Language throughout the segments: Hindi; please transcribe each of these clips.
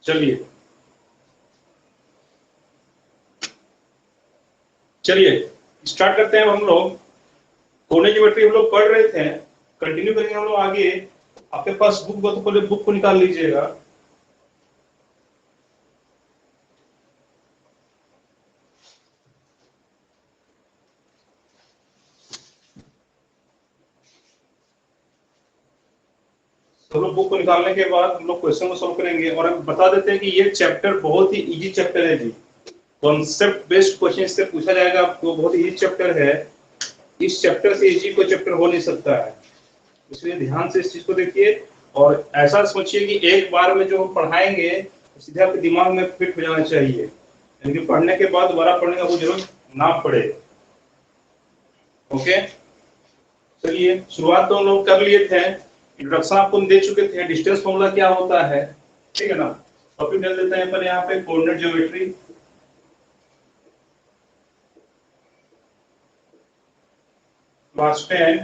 चलिए चलिए स्टार्ट करते हैं। हम लोग कोने ज्योमेट्री हम लोग पढ़ रहे थे, कंटिन्यू करेंगे हम लोग आगे। आपके पास बुक हो तो पहले बुक को निकाल लीजिएगा। तो लोग बुक को निकालने के बाद हम लोग क्वेश्चन को सॉल्व करेंगे और बता देते हैं कि ये चैप्टर बहुत ही इजी चैप्टर है जी। कॉन्सेप्ट बेस्ड क्वेश्चन से पूछा जाएगा आपको, बहुत इजी चैप्टर है। इस चैप्टर से इजी कोई चैप्टर हो नहीं सकता है, इसलिए ध्यान से इस चीज को देखिए और ऐसा सोचिए कि एक बार में जो पढ़ाएंगे सीधे आपके दिमाग में फिट हो जाना चाहिए, यानी कि पढ़ने के बाद दोबारा पढ़ने का कोई जरूरत ना पड़े। ओके, चलिए शुरुआत तो हम लोग कर लिए थे, इंट्रोडक्शन आपको दे चुके थे, डिस्टेंस फॉर्मूला क्या होता है, ठीक है ना। टॉपिक डाल देते हैं पर यहाँ पे कोऑर्डिनेट ज्योमेट्री। क्लास 10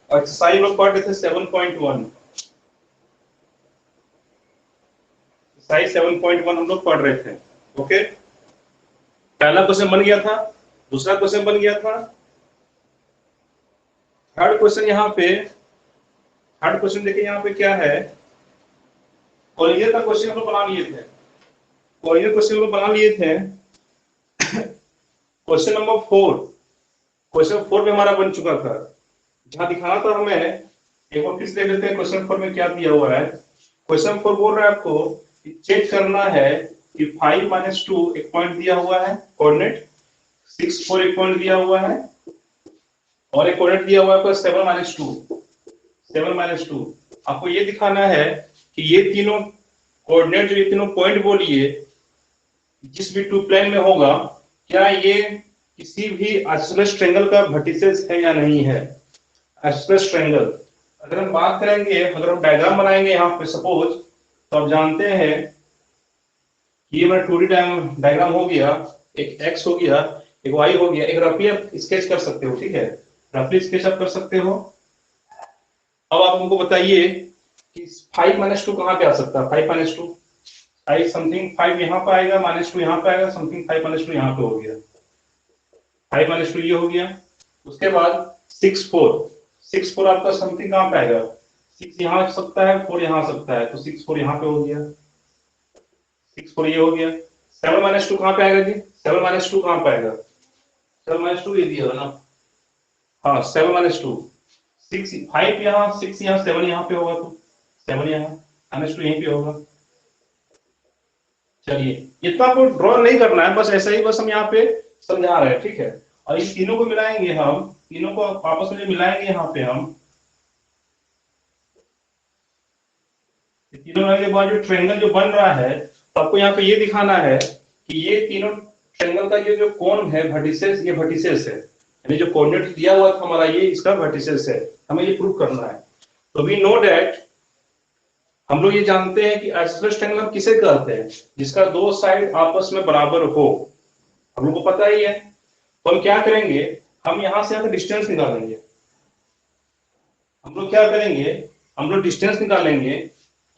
एक्सरसाइज लोग पढ़ रहे थे 7.1, एक्सरसाइज 7.1 हम लोग पढ़ रहे थे। ओके, पहला क्वेश्चन बन गया था, दूसरा क्वेश्चन बन गया था, थर्ड क्वेश्चन यहाँ पे। थर्ड क्वेश्चन देखिए यहाँ पे क्या है, कोलिनियर का क्वेश्चन हम लोग बना लिए थे, कोलिनियर क्वेश्चन हम लोग बना लिए थे। क्वेश्चन नंबर 4, क्वेश्चन 4 में हमारा बन चुका था, जहां दिखाना था हमें। एक बार फिर से देख लेते हैं क्वेश्चन 4 में क्या दिया हुआ है। क्वेश्चन 4 बोल रहा है आपको चेक करना है कि 5 - 2 एक पॉइंट दिया हुआ है कोऑर्डिनेट, 6 4 एक पॉइंट दिया हुआ है और एक कोऑर्डिनेट दिया हुआ है 7 - 2, 7 - 2। आपको ये दिखाना है कि ये तीनों कोऑर्डिनेट जो ये तीनों पॉइंट बोलिए जिस भी टू प्लेन में होगा, क्या ये किसी भी आइसोसेलेस ट्रायंगल का वर्टिसेस है या नहीं है। आइसोसेलेस ट्रायंगल अगर हम बात करेंगे, अगर हम डायग्राम बनाएंगे यहाँ पे सपोज, तो आप जानते हैं कि ये मेरा 2D डायग्राम हो गया, एक एक्स हो गया, एक वाई हो गया, एक रफली आप स्केच कर सकते हो, ठीक है, रफली स्केच आप कर सकते हो। अब आप हमको बताइए कि 5 - 2 कहाँ पे आ सकता है। 5 - 2 5 समथिंग 5 यहाँ पे आएगा, -2 यहाँ पे आएगा, समथिंग 5 - 2 यहाँ पे हो गया, 5 - 2 ये हो गया। उसके बाद 6 4, 6 4 आपका समथिंग कहाँ पे आएगा, 6 यहाँ आ सकता है, 4 यहाँ आ सकता है, तो 6 4 यहाँ पे हो गया, 6 4 ये हो गया। 7 - 2 कहाँ पे आएगा जी, 7 - 2 कहाँ पे आएगा, 7 - 2 ये दिया है ना, हाँ 7 - 2, 6 5 यहाँ, 6 यहाँ, 7 यहाँ पे होगा, तो 7 यहाँ, -2 यहीं पे होगा। चलिए इतना आपको ड्रॉ नहीं करना है, बस ऐसा ही बस हम यहाँ पे समझा रहे हैं, ठीक है। और इस तीनों को मिलाएंगे हम, तीनों को आपस में मिलाएंगे यहाँ पे हम, तीनों मिलाने के बाद जो ट्रायंगल जो बन रहा है, तो आपको यहाँ पे ये दिखाना है कि ये तीनों ट्रायंगल का ये जो कोण है वर्टिसेस, ये वर्टिसेस है, यानी जो कोऑर्डिनेट दिया हुआ था हमारा ये इसका वर्टिसेस है, हमें ये प्रूव करना है। तो वी नो दैट, हम लोग ये जानते हैं कि आइसोसेलेस ट्रायंगल हम किसे कहते हैं, जिसका दो साइड आपस में बराबर हो, हम लोग को पता ही है। तो हम क्या करेंगे, हम यहां से यहाँ पे डिस्टेंस निकालेंगे। हम लोग क्या करेंगे, हम लोग डिस्टेंस निकालेंगे।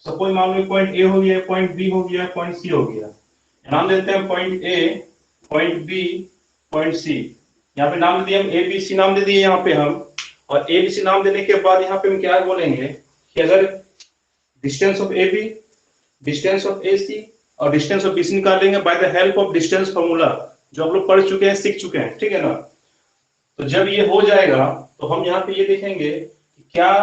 सपोज मान लो पॉइंट ए हो गया, पॉइंट बी हो गया, पॉइंट सी हो गया, नाम देते हैं point A, point B, point C. यहाँ पे नाम दे दिए हम ए बी सी, नाम दे दिए यहाँ पे हम। और ए बी सी नाम देने के बाद यहाँ पे हम क्या बोलेंगे कि अगर distance of A B, distance of A C और डिस्टेंस ऑफ बी सी निकालेंगे by the help of distance formula, जो हम लोग पढ़ चुके हैं, सीख चुके हैं, ठीक है ना। तो जब ये हो जाएगा तो हम यहाँ पे ये देखेंगे कि क्या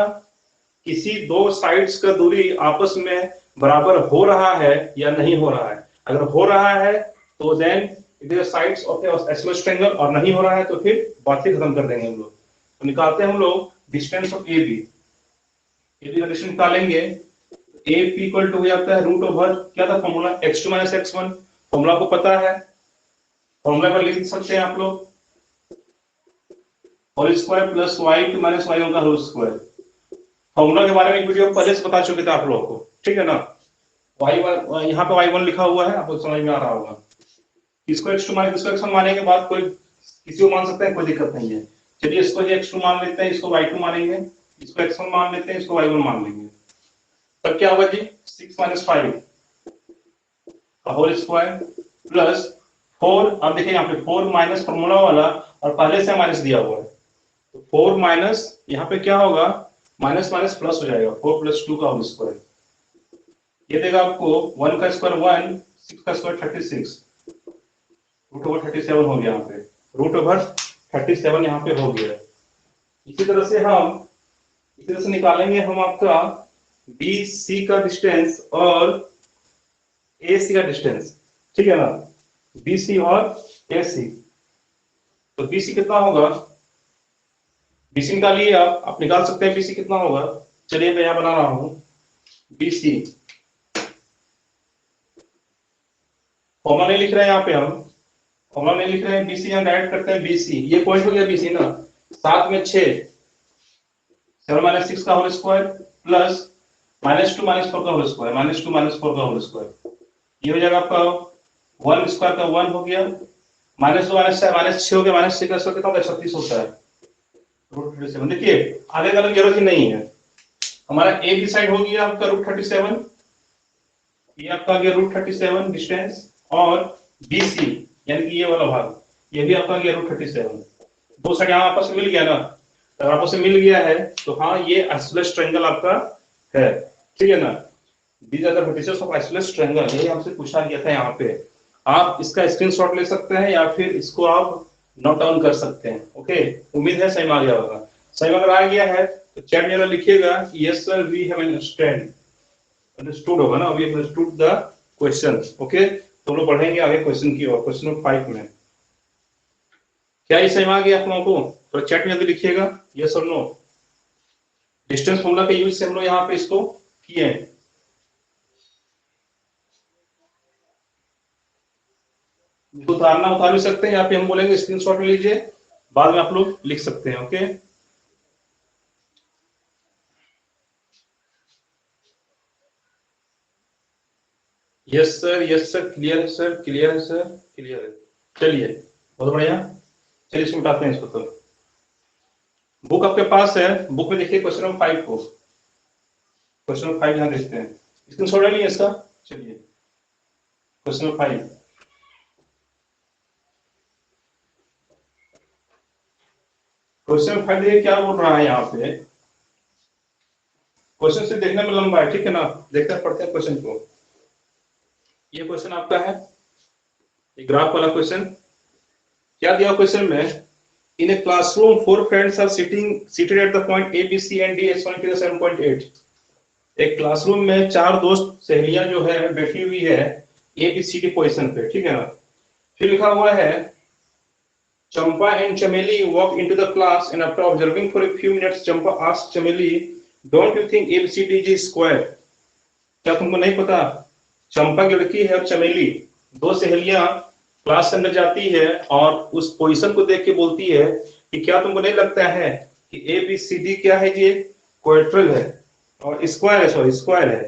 किसी दो साइड्स का दूरी आपस में बराबर हो रहा है या नहीं हो रहा है। अगर हो रहा है तो then it is sides of isosceles triangle, और नहीं हो रहा है तो फिर बात ही खत्म कर देंगे हम लोग। तो निकालते हैं हम लोग distance of A B, A B का डिस्टेंस निकालेंगे। ए पी इक्वल टू हो जाता है रूट ओवर क्या था फॉर्मूला, x2 - x1, फॉर्मूला को पता है, फॉर्मूला पर लिख सकते हैं आप लोग, whole square plus y2 - y1 का होल स्क्वायर। फॉर्मूला के बारे में एक वीडियो पहले से बता चुके थे आप लोगों को, ठीक है ना। y1 यहाँ पे y1 लिखा हुआ है, आपको समझ में आ रहा होगा। इसको x2 मान, इसको x1 मानने के बाद कोई किसी को मान सकते हैं, कोई दिक्कत नहीं है। चलिए इसको x2 मान लेते हैं, इसको y2 मानेंगे, इसको x1 मान लेते हैं, इसको y1 मान लेंगे। तब क्या होगा जी, 6 - 5, का होल स्क्वायर प्लस 4, अब देखिए यहाँ पे 4 माइनस फॉर्मूला वाला और पहले से माइनस दिया हुआ है, तो 4 माइनस यहाँ पे क्या होगा, माइनस माइनस प्लस हो जाएगा, 4 प्लस 2 का होल स्क्वायर, ये देगा आपको 1 का स्क्वायर 1, 6 का स्क्वायर 36, रूट ओवर 37 हो गया, यहाँ पे रूट ओवर 37 यहाँ पे हो गया। इसी तरह से निकालेंगे हम आपका बी सी का डिस्टेंस और ए सी का डिस्टेंस, ठीक है ना, बी सी और ए सी। तो बी सी कितना होगा, बी सी निकालिए, आप निकाल सकते हैं बी सी कितना होगा। चलिए मैं यहां बना रहा हूं बी सी, फॉर्मूला नहीं लिख रहे हैं यहाँ पे, हम फॉर्मूला नहीं लिख रहे हैं, बीसी यहाँ डायरेक्ट करते हैं बीसी, ये पॉइंट हो गया बीसी ना, 7 में 6, 7 माइनस 6 का होल स्क्वायर प्लस -2 -4 का होल स्क्वायर, -2 -4 का होल स्क्वायर, ये हो जाएगा आपका 1 स्क्वायर का 1 हो गया, -2 -6 हो गया, -6 का स्क्वायर कितना होता है, 36 होता है, रूट 37। देखिए आगे का जरूरत ही नहीं है, हमारा ए बी साइड हो गया आपका रूट 37, ये आपका आ गया रूट 37 डिस्टेंस, और बी सी यानी कि ये वाला भाग, ये भी आपका आ गया रूट 37, दो साइड यहाँ आपस में मिल गया ना, अगर आपस में मिल गया है तो हाँ ये आइसोसेलेस ट्रायंगल आपका है, ठीक है ना, these are the vertices of isosceles triangle, यही हमसे पूछा गया था यहाँ पे। आप इसका स्क्रीनशॉट ले सकते हैं या फिर इसको आप नोट डाउन कर सकते हैं। ओके, उम्मीद है सही आ गया होगा, सही अगर आ गया है तो चैट में लिखिएगा yes sir we have understood होगा ना, we have understood the question. Okay, तो लोग बढ़ेंगे आगे क्वेश्चन की ओर, क्वेश्चन नंबर 5 में क्या ये सही आ गया आप लोगों को, तो चैट में लिखिएगा यस और नो। डिस्टेंस फॉर्मूला का यूज से हम लोग यहाँ पे इसको किए हैं, उतारना उतार भी सकते हैं, यहाँ पे हम बोलेंगे स्क्रीनशॉट ले लीजिए, बाद में आप लोग लिख सकते हैं। ओके, यस सर क्लियर है सर, क्लियर है सर, क्लियर है। चलिए बहुत बढ़िया, चलिए इसको उठाते हैं इसको। तो बुक आपके पास है, बुक में देखिए क्वेश्चन नंबर 5 को, क्वेश्चन नंबर 5 यहाँ देखते हैं, स्क्रीनशॉट ले लिया इसका। चलिए क्वेश्चन नंबर 5, क्वेश्चन नंबर 5 देखिए क्या बोल रहा है यहाँ पे, क्वेश्चन से देखने में लंबा है, ठीक है ना, देखते हैं पढ़ते हैं क्वेश्चन को। ये क्वेश्चन आपका है, ये ग्राफ वाला क्वेश्चन, क्या दिया क्वेश्चन में, in a classroom 4 friends are seated at the point A B C and D x 1 7.8। एक क्लासरूम में 4 दोस्त सहेलियां जो है बैठी हुई है A B C D position पे, ठीक है ना, फिर लिखा हुआ है Champa and Chameli walk into the class and after observing for a few minutes Champa asked Chameli don't you think ABCD is square. क्या तुमको नहीं पता, चंपा की लड़की है और चमेली दो सहेलियां क्लास के अंदर जाती है और उस पोजीशन को देख के बोलती है कि क्या तुमको नहीं लगता है कि ए बी सी डी क्या है, ये क्वाड्रिल है और स्क्वायर है, सॉरी स्क्वायर है,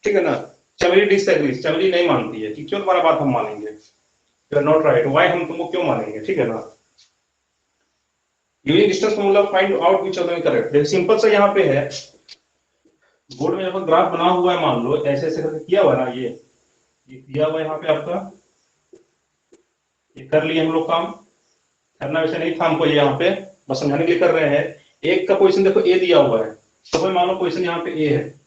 ठीक है ना। चमेली डिसएग्रीज, चमेली नहीं मानती है कि क्यों तुम्हारा बात हम मानेंगे, you are not right, why हम तुमको क्यों मानेंगे, ठीक है ना। Using distance formula find out which of them is correct. देखिए सिंपल सा यहाँ पे है, बोर्ड में जब ग्राफ बना हुआ है, मान लो ऐसे ऐसे करके किया हुआ है ना, ये दिया हुआ है यहाँ पे आपका, ये कर लिए हम लोग, काम करना वैसे नहीं था हमको, ये यहाँ पे बस समझाने के लिए कर रहे हैं। एक का पोजीशन देखो ए दिया हुआ है, सपोज मान लो पोजीशन यहाँ पे ए है,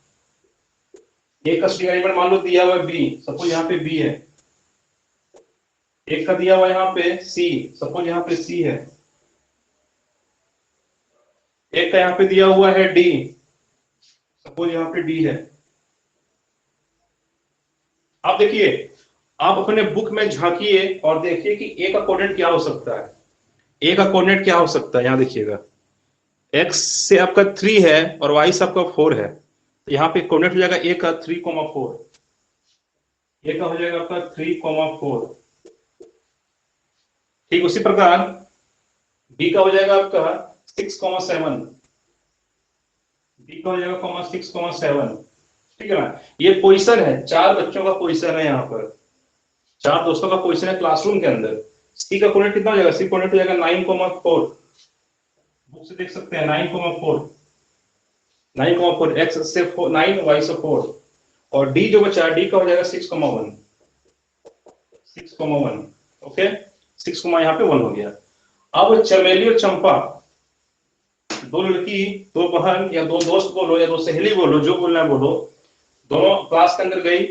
एक का स्ट्रिंग एलिमेंट मान लो दिया हुआ है बी, सपोज यहाँ पे बी है, एक का दिया हुआ है यहाँ पे सी, सपोज यहाँ पे सी है, एक का यहाँ पे दिया हुआ है डी, सपोज यहाँ पे डी है। आप देखिए, आप अपने बुक में झांकिए और देखिए कि ए का कोऑर्डिनेट क्या हो सकता है, ए का कोऑर्डिनेट क्या हो सकता है, यहाँ देखिएगा x से आपका 3 है और y से आपका 4 है, तो यहाँ पे कोऑर्डिनेट हो जाएगा a का 3,4, a का हो जाएगा आपका 3,4। ठीक उसी प्रकार b का हो जाएगा आपका 6,7, b का हो जाएगा 6,7, ठीक है ना। ये पोजीशन है, 4 बच्चों का पोजीशन है, यहाँ पर 4 दोस्तों का पोजीशन है क्लासरूम के अंदर। सी का कोऑर्डिनेट कितना हो जाएगा, सी कोऑर्डिनेट हो जाएगा 9,4, बुक से देख सकते हैं 9,4 x से 9 y से 4, और d जो बचा डी का हो जाएगा 6,1, 6,1। ओके, 6, यहाँ पे 1 हो गया। अब चमेली और चंपा, दो लड़की, दो बहन या दो दोस्त बोलो या दो सहेली बोलो, जो बोलना है बोलो, दोनों क्लास के अंदर गई,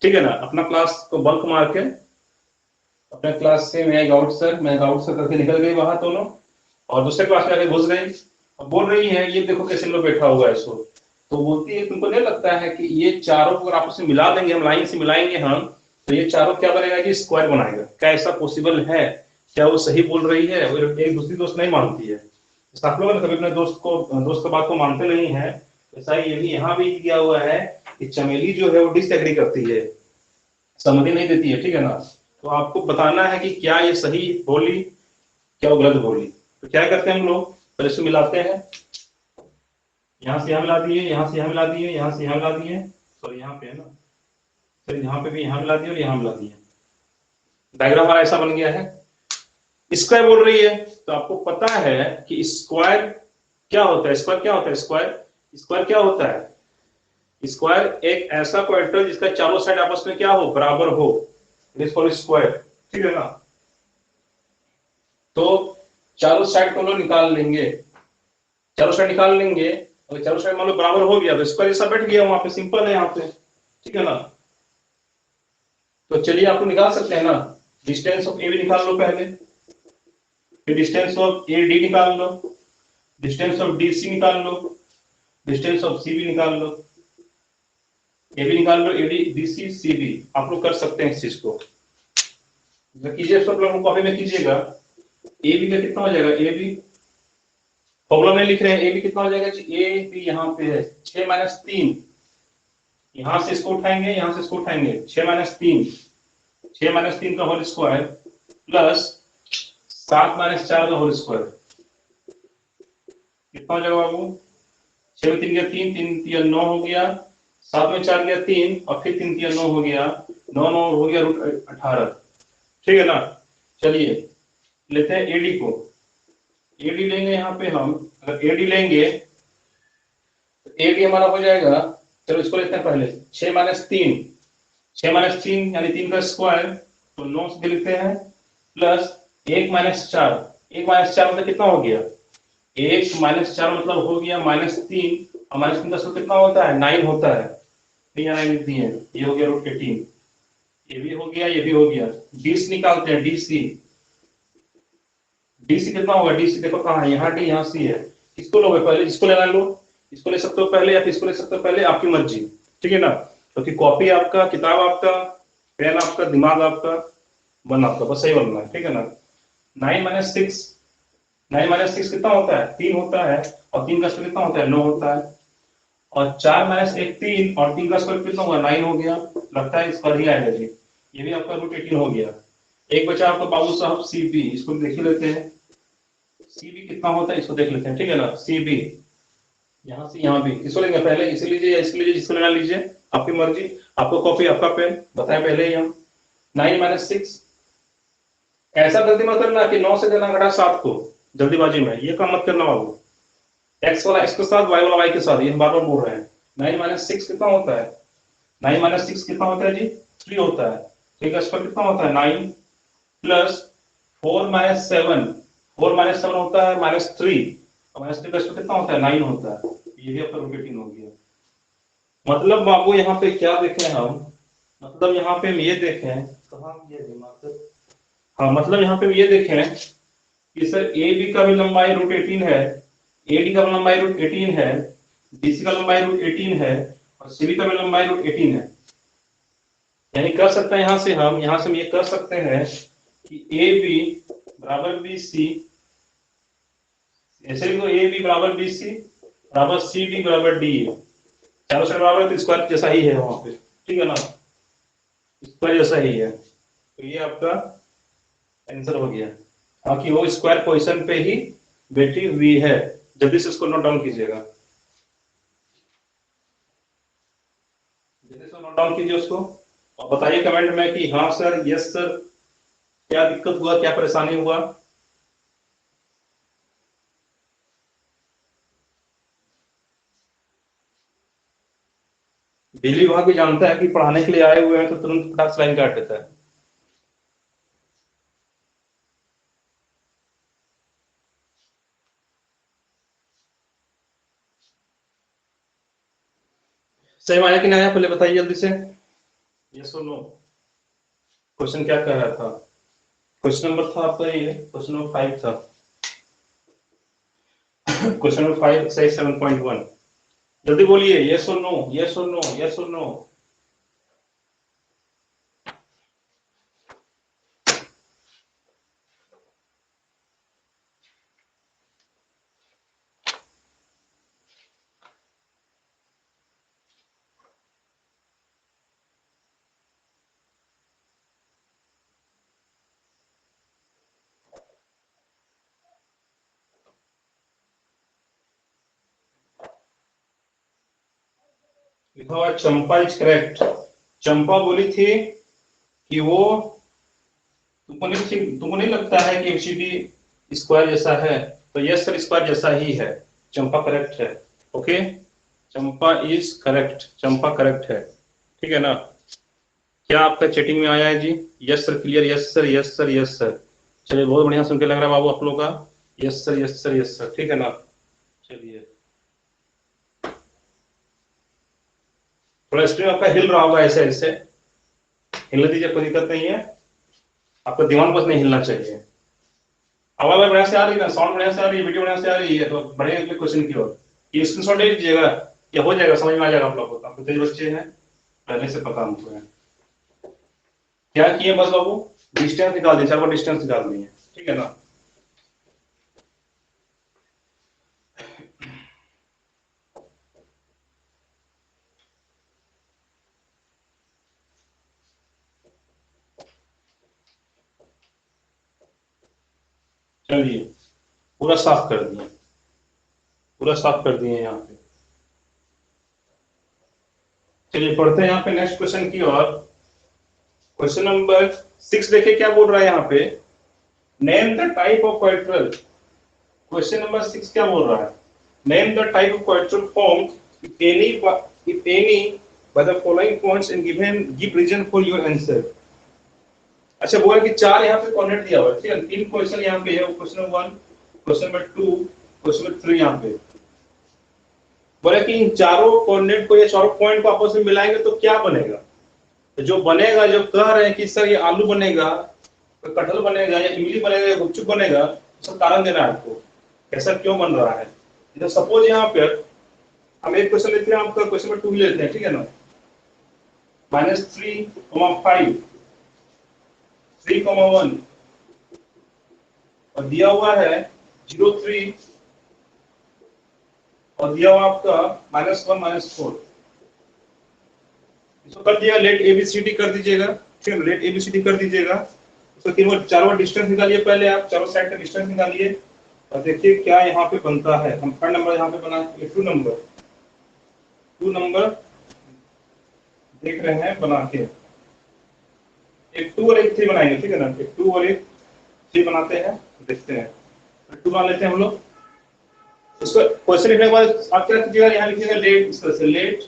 ठीक है ना, अपना क्लास को बंक मार के अपने क्लास से मैं आउट सर करके निकल गई बाहर दोनों, और दूसरे क्लास में आके घुस गई। अब बोल रही है ये देखो कैसे लोग बैठा हुआ है इसको। तो बोलती है तुमको नहीं लगता है कि ये चारों को अगर आपस में मिला देंगे, हम लाइन से मिलाएंगे हम, तो ये चारों क्या बनेगा कि स्क्वायर बनाएगा। क्या ऐसा पॉसिबल है? क्या वो सही बोल रही है? वो एक दूसरी दोस्त नहीं मानती है। आप लोग कभी अपने दोस्त की बात को मानते नहीं है, ऐसा ही ये भी यहाँ भी किया हुआ है कि चमेली जो है वो डिसएग्री करती है, सहमति नहीं देती है, ठीक है ना। तो आपको बताना है कि क्या ये सही बोली, क्या वो गलत बोली। तो क्या करते हैं हम लोग, पहले इसको मिलाते हैं, यहाँ से यहाँ मिला दिए, यहाँ से यहाँ मिला दिए, यहाँ से यहाँ मिला दिए, सॉरी यहाँ पे है ना, फिर यहाँ पे भी यहाँ मिला दिए और यहाँ मिला दिए। डायग्राम हमारा ऐसा बन गया है। स्क्वायर बोल रही है, तो आपको पता है कि स्क्वायर क्या होता है। स्क्वायर क्या होता है? स्क्वायर क्या होता है? स्क्वायर एक ऐसा क्वाड्रेटर जिसका चारों साइड आपस में क्या हो, बराबर हो, इट इज कॉल्ड स्क्वायर, ठीक है ना। तो चारों साइड को लोग निकाल लेंगे, चारों साइड निकाल लेंगे, अगर चारों साइड मान लो बराबर हो गया तो स्क्वायर जैसा बैठ गया वहां पे, सिंपल है यहाँ पे, ठीक है ना। तो चलिए आपको निकाल सकते हैं ना, डिस्टेंस ऑफ ए बी निकाल लो पहले, फिर डिस्टेंस ऑफ ए डी निकाल लो, डिस्टेंस ऑफ डी सी निकाल लो, डिस्टेंस ऑफ सी बी निकाल लो, ए बी निकाल लो, A D D C C B. आप लोग कर सकते हैं इस चीज को, कीजिए, सब लोग कॉपी में कीजिएगा। ए बी का कितना हो जाएगा? ए बी फॉर्मूला में लिख रहे हैं, ए बी कितना हो जाएगा? ए बी यहाँ पे है 6 - 3, यहां से इसको उठाएंगे, यहां से इसको उठाएंगे, 6 - 3, 6 - 3 का होल स्क्वायर प्लस 7 - 4 का होल स्क्वायर, कितना हो जाएगा बाबू? 6 में 3 गया 3, 3 3 9 हो गया, 7 में 4 गया 3, और फिर 3 3 9 हो गया, 9 9 हो गया √18, ठीक है ना। चलिए लेते हैं एडी को, एडी लेंगे यहाँ पे हम, अगर एडी लेंगे तो एडी हमारा हो जाएगा, चलो इसको लेते हैं पहले, 6 - 3, 6 - 3 यानी 3 का स्क्वायर, तो 9 से लिखते हैं, प्लस 1 - 4, 1 - 4 मतलब कितना हो गया? 1 - 4 मतलब हो गया -3, और -3 का स्क्वायर कितना होता है? 9 होता है, 9 लिख दिए, ये हो गया √18, ये भी हो गया, ये भी हो गया। डीसी निकालते हैं, डीसी, डीसी कितना होगा? डीसी देखो कहाँ है, यहाँ डी यहाँ सी है, किसको लोगे पहले? इसको लेना लो, इसको ले सकते हो पहले या फिर इसको ले सकते हो पहले, आपकी मर्जी, ठीक है ना। क्योंकि कॉपी आपका, किताब आपका, पेन आपका, दिमाग आपका, मन आपका, बस सही बनना है, ठीक है ना। 9 - 6, 9 - 6 कितना होता है? 3 होता है, और 3 का स्क्वायर कितना होता है? 9 होता है, और 4 - 1 3, और 3 का स्क्वायर कितना हुआ? 9 हो गया, लगता है इस पर ही आएगा जी, ये भी आपका √18 हो गया। एक बचा आपका बाबू साहब सीबी, इसको देख ही लेते हैं, सीबी कितना होता है इसको देख लेते हैं, ठीक है ना। सीबी यहाँ से यहाँ भी, किसको लेंगे पहले? इसे लीजिए या इसको लीजिए, जिसको लेना लीजिए, आपकी मर्जी, आपको कॉपी, आपका पेन, बताएं पहले ही हम। 9 - 6, ऐसा गलती मत करना कि 9 से देना घटा 7 को जल्दीबाजी में, ये काम मत करना बाबू। एक्स वाला एक्स के साथ, वाई वाला वाई के साथ, ये हम बार बार बोल रहे हैं। 9 - 6 कितना होता है? 9 - 6 कितना होता है जी? 3 होता है, ठीक है। स्क्वायर कितना होता है? 9, प्लस 4 - 7, 4 - 7 होता है -3, और -3 का स्क्वायर कितना होता है? 9 होता है, ये भी आपका √18 हो गया। मतलब बाबू यहाँ पे क्या देखें हम, मतलब यहाँ पे हम ये देखें, कहाँ ये दिमाग, हाँ मतलब यहाँ पे हम ये देखें कि सर ए बी का भी लंबाई √18 है, ए डी का भी लंबाई √18 है, डीसी का लंबाई √18 है, और सीबी का भी लंबाई √18 है। यानी कर सकते हैं यहाँ से हम ये कर सकते हैं कि ए बी बराबर बी सी, ऐसे लिखो, ए बी बराबर बी सी बराबर सी डी बराबर डी ए, चारों साइड बराबर है तो स्क्वायर जैसा ही है वहां पे, ठीक है ना, स्क्वायर जैसा ही है, तो ये आपका आंसर हो गया। बाकी वो स्क्वायर पोजीशन पे ही बैठी हुई है, जल्दी से इसको नोट डाउन कीजिएगा, जल्दी से नोट डाउन कीजिए उसको, और बताइए कमेंट में कि हाँ सर, यस सर, क्या दिक्कत हुआ, क्या परेशानी हुआ। बिजली विभाग भी जानता है कि पढ़ाने के लिए आए हुए हैं तो तुरंत फटाक से लाइन काट देता है। सही आया कि नहीं आया, पहले बताइए जल्दी से, यस और नो। क्वेश्चन क्या कह रहा था? क्वेश्चन नंबर था आपका ये, क्वेश्चन नंबर 5 था। Question number 5 exercise 7.1। जल्दी बोलिए, यस और नो, यस और नो, यस और नो। लिखा हुआ चंपा इज करेक्ट। चंपा बोली थी कि वो, तुमको नहीं लगता है कि एबीसीडी स्क्वायर जैसा है? तो यस सर, स्क्वायर जैसा ही है। चंपा करेक्ट है। Okay, Champa is correct, Champa correct है। ठीक है ना? क्या आपका चैटिंग में आया है जी? Yes sir, clear, yes sir, yes sir, yes sir. चलिए, बहुत बढ़िया सुन के लग रहा है बाबू आप लोग का। Yes sir, yes sir, yes sir, ठीक है ना? चलिए, थोड़ा स्क्रीन आपका हिल रहा होगा, ऐसे ऐसे हिलने दीजिए, कोई दिक्कत नहीं है। आपका दिमाग बस नहीं हिलना चाहिए। आवाज बढ़िया से आ रही है ना? साउंड बढ़िया से आ रही है, वीडियो बढ़िया से आ रही है, तो बढ़िया अगले क्वेश्चन की ओर ये स्क्रीनशॉट ले लीजिएगा। या हो जाएगा, समझ में आ जाएगा आप लोग को। आपको तेज बच्चे हैं, पहले से पता हमको है। क्या किए बस बाबू, डिस्टेंस निकाल दिए, 4 बार डिस्टेंस निकाल दिए। ठीक है ना? चलिए, पूरा साफ कर दिए, पूरा साफ कर दिए यहाँ पे। चलिए, पढ़ते हैं यहाँ पे नेक्स्ट क्वेश्चन की ओर। क्वेश्चन नंबर 6 देखिए क्या बोल रहा है यहाँ पे। Name the type of quadrature. Question number 6 क्या बोल रहा है? Name the type of quadrature form if any by the following points and give reason for your answer। अच्छा, बोला कि 4 यहाँ पे कोऑर्डिनेट दिया हुआ है। ठीक है, 3 क्वेश्चन यहाँ पे है। Question number 1, question number 2, question number 3 यहाँ पे। बोला कि इन चारों कोऑर्डिनेट को या चारों पॉइंट को आपस में मिलाएंगे तो क्या बनेगा? तो जो बनेगा, जो कह रहे हैं कि सर ये आलू बनेगा, तो कटहल बनेगा, या इमली बनेगा, या गुपचुप बनेगा, सब कारण देना है आपको, ऐसा क्यों बन रहा है। तो सपोज यहाँ पे हम एक क्वेश्चन लेते हैं, आपका क्वेश्चन नंबर 2 लेते हैं। ठीक है ना? -3, 5, 3, 1 और दिया हुआ है 0, 3 और दिया हुआ आपका -1, -4। इसको कर दिया, लेट एबीसीडी कर दीजिएगा। ठीक है, लेट एबीसीडी कर दीजिएगा। इसको तीनों चारों डिस्टेंस निकालिए, पहले आप चारों साइड का डिस्टेंस निकालिए और देखिए क्या यहाँ पे बनता है। हम थर्ड नंबर यहाँ पे बना, 2 नंबर देख रहे हैं बना के। एक 2 और एक 3 बनाएंगे। ठीक है ना? एक 2 और एक 3 बनाते हैं, देखते हैं। 2 बना लेते हैं हम लोग। इसको क्वेश्चन लिखने के बाद आप क्या कीजिएगा, यहाँ लिखिएगा लेट, इस तरह से लेट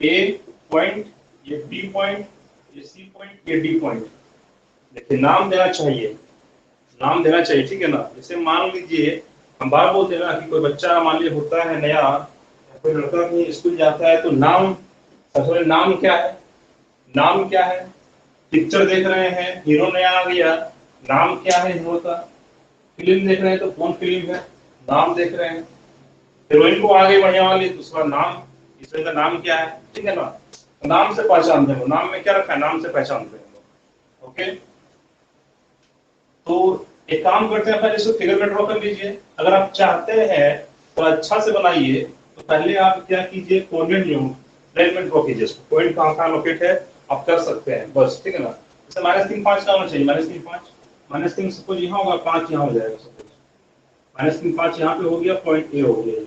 ए पॉइंट, ये बी पॉइंट, ये सी पॉइंट, ये डी पॉइंट। देखिए, नाम देना चाहिए, नाम देना चाहिए। ठीक है ना? जैसे मान लीजिए हम बार बोलते हैं ना कि कोई बच्चा मान लीजिए होता है नया, कोई लड़का कहीं स्कूल जाता है, तो नाम, सबसे पहले नाम क्या है, नाम क्या है। पिक्चर देख रहे हैं, हीरो नया आ गया, नाम क्या है हीरो का। फिल्म देख रहे हैं तो कौन फिल्म है, नाम देख रहे हैं। हीरोइन को आगे बढ़िया वाली, दूसरा नाम, इसका नाम क्या है। ठीक है ना? नाम से पहचानते हैं, नाम में क्या रखा है, नाम से पहचानते हैं। ओके, तो एक काम करते हैं, पहले इसको फिगर में ड्रॉ कर लीजिए। अगर आप चाहते हैं तो अच्छा से बनाइए, तो पहले आप क्या कीजिए, कोऑर्डिनेट जो प्लेन में ड्रॉ कीजिए। पॉइंट कहाँ कहाँ लोकेट है आप कर सकते हैं बस। ठीक है ना? जैसे -3, 5 का होना चाहिए, -3, 5, -3 सपोज यहाँ होगा, 5 यहाँ हो जाएगा। सपोज -3, 5 यहाँ पे हो गया, पॉइंट ए हो गया।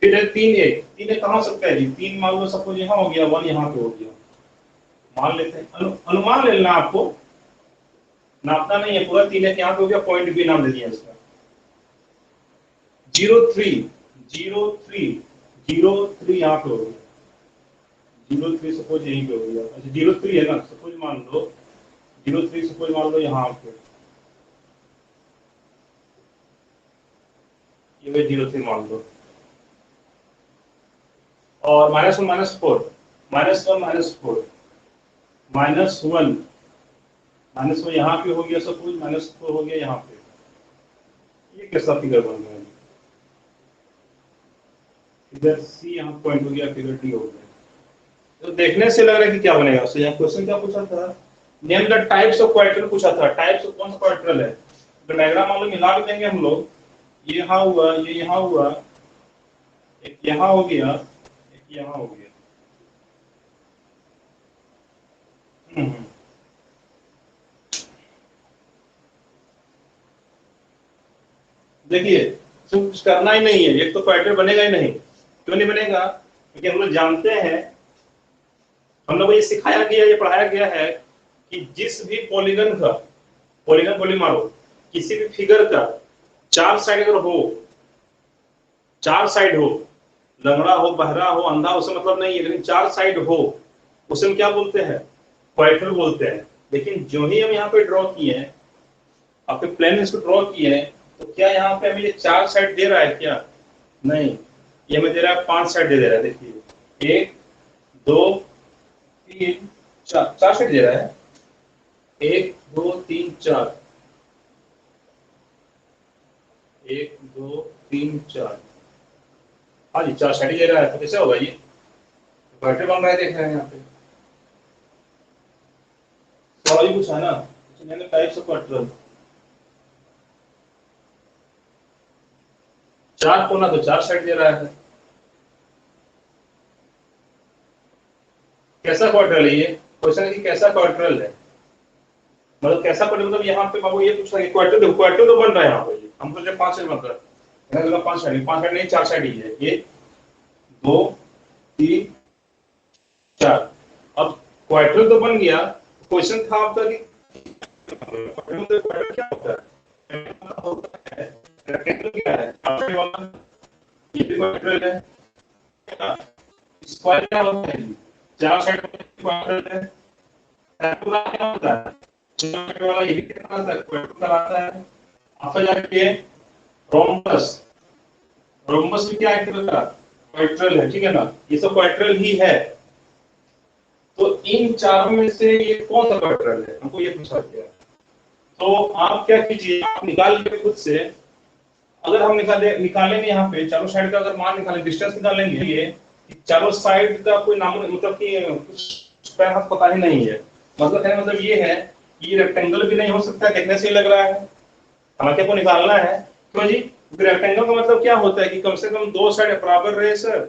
फिर है 3, 1, 3 कहाँ हो सकता है जी? 3 मान लो सपोज यहाँ हो गया, 1 यहाँ पे हो गया, मान लेते हैं। अनुमान ले लेना, आपको नापना नहीं है पूरा। 3 यहाँ पे हो गया, पॉइंट बी नाम दे दिया इसका। 0, 3, 0, 3, 0, 3 यहाँ पे हो गया, 0, 3 सपोज यहीं पे हो गया। अच्छा, 0, 3 है ना, सपोज मान लो 0, 3 सपोज मान लो यहाँ पे, ये 0, 3 मान लो। और -1 -4, -1 -4, -1 -1 यहाँ पे हो गया, सपोज -4 हो गया यहाँ पे। ये कैसा फिगर बन गया? फिगर सी यहाँ पॉइंट हो गया, फिगर डी हो गया। तो देखने से लग रहा है कि क्या बनेगा। सो यहाँ क्वेश्चन क्या पूछा था? Name the types of quadrant पूछा था। टाइप्स ऑफ कौन सा क्वाड्रेंट है? तो डायग्राम मालूम मिला भी देंगे हम लोग। ये यहाँ हुआ, ये यहाँ हुआ, एक यहाँ हो गया, एक यहाँ हो गया। हम्म। देखिए, कुछ करना ही नहीं है, एक तो क्वाड्रेंट बनेगा ही नहीं। क्यों नहीं बनेगा? क्योंकि हम लोग जानते हैं, हम लोग को ये सिखाया गया, ये पढ़ाया गया है कि जिस भी पॉलीगन का, पॉलीगन गोली मारो, किसी भी फिगर का 4 साइड अगर हो, 4 साइड हो, लंगड़ा हो, बहरा हो, अंधा, उससे मतलब नहीं है, लेकिन 4 साइड हो, उसे हम क्या बोलते हैं? क्वाड्रेंट बोलते हैं। लेकिन जो ही हम यहाँ पे ड्रॉ किए हैं, आपके प्लेन में इसको ड्रॉ किए हैं, तो क्या यहाँ पे हमें ये 4 साइड दे रहा है क्या? नहीं, ये हमें दे रहा है 5 साइड दे रहा है। देखिए, 1 2 3 4, 4 साइड दे रहा है। 1 2 3 4, 1 2 3 4। हाँ जी, 4 साइड दे रहा है। तो कैसे होगा ये? क्वाड्रेंट बन रहा है, देख रहे हैं यहाँ पे। सवाल ही पूछा है ना, मैंने टाइप्स ऑफ क्वाड्रेंट। 4 कोना तो 4 साइड दे रहा है। कैसा क्वाड्रेंट है ये? क्वेश्चन है कि कैसा क्वाड्रेंट है, मतलब कैसा क्वाड्रेंट, मतलब यहाँ पे बाबू ये पूछ रहा है क्वाड्रेंट, क्वाड्रेंट तो बन रहा है यहाँ पे। हम सोचे 5 साइड बन रहा है, लगा 5 साइड, 5 साइड नहीं, 4 साइड ही है। 1 2 3 4। अब क्वाड्रेंट तो बन गया। क्वेश्चन था आपका कि क्वाड्रेंट क्या होता है? रेक्टेंगल क्या है? आपके वाला ये भी क्वाड्रेंट है। स्क्वायर क्या होता है? 4 साइड क्वाड्रेंट है। रेक्टेंगल क्या होता है? 4 साइड वाला ये भी कितना आता है? क्वाड्रेंट आता है। आपका जाके रोम्बस, रोम्बस भी क्या है? क्वाड्रेंट है, ठीक है ना? ये सब क्वाड्रेंट ही है। तो इन चारों में से ये कौन सा क्वाड्रेंट है? हमको ये पूछा गया। तो आप क्या कीजिए, आप निकाल लीजिए खुद से। अगर हम निकालेंगे यहाँ पे चारों साइड का अगर मान निकालें, डिस्टेंस निकालेंगे, ये चारों साइड का कोई नाम, मतलब कि कुछ पता ही नहीं है। मतलब ये है कि ये रेक्टेंगल भी नहीं हो सकता, देखने से ही लग रहा है। हालांकि आपको निकालना है। क्यों जी? रेक्टेंगल का मतलब क्या होता है कि कम से कम 2 साइड बराबर रहे सर।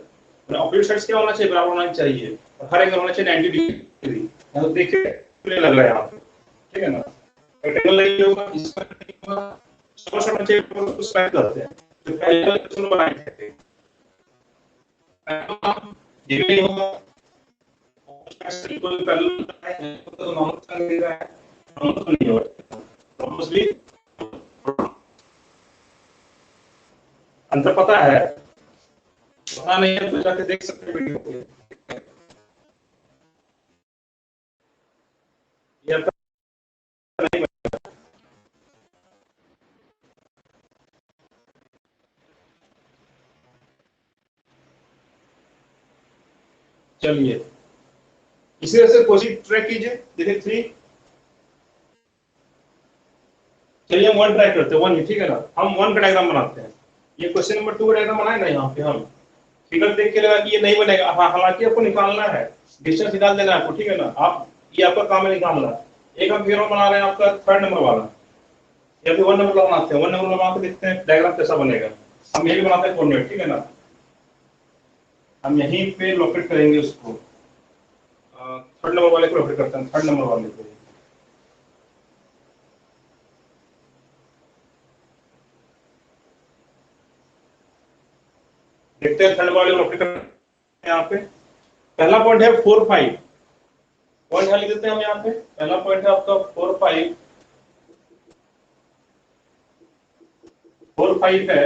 ऑपोजिट साइड्स क्या होना चाहिए? बराबर होना चाहिए। हर एंगल होना चाहिए 90 डिग्री। तो देखिए लग रहा है यहाँ पे, ठीक है ना? रेक्टेंगल नहीं होगा, इसका नहीं होगा, समझ होना चाहिए। तो स्लाइड करते हैं, तो पहले क्वेश्चन बनाए थे, ये भी नहीं होगा। कोई पैरेलल है तो नॉर्मल चल रहा है, नॉर्मल तो नहीं होगा, नॉर्मली अंतर पता है, पता नहीं है तो जाके देख सकते हैं वीडियो को। ये अंतर नहीं। चलिए, इसी तरह से कोशिश ट्रैक कीजिए। देखिए 3, चलिए हम 1 ट्राई करते हैं, 1 ठीक है ना? हम 1 का डायग्राम बनाते हैं। ये क्वेश्चन नंबर 2 का डायग्राम बनाए ना, यहाँ पे हम फिगर देख के लगा कि ये नहीं बनेगा। हाँ, हालांकि आपको निकालना है, डिस्टेंस निकाल देना है आपको, ठीक है ना? आप, ये आपका काम है निकालना। एक हम फिगर बना रहे हैं आपका 3rd नंबर वाला, या फिर 1 नंबर वाला बनाते हैं। 1 नंबर वाला बना के देखते हैं डायग्राम कैसा बनेगा। हम यही बनाते हैं कोऑर्डिनेट, ठीक है ना? हम यहीं पे लोकेट करेंगे उसको। 3rd नंबर वाले को लोकेट करते हैं, 3rd नंबर वाले को। देखते हैं 3rd नंबर वाले को लोकेट करते हैं। यहाँ पे पहला पॉइंट है 4 5, पॉइंट यहाँ लिख देते हैं हम। यहाँ पे पहला पॉइंट है आपका 4 5, 4 5 है।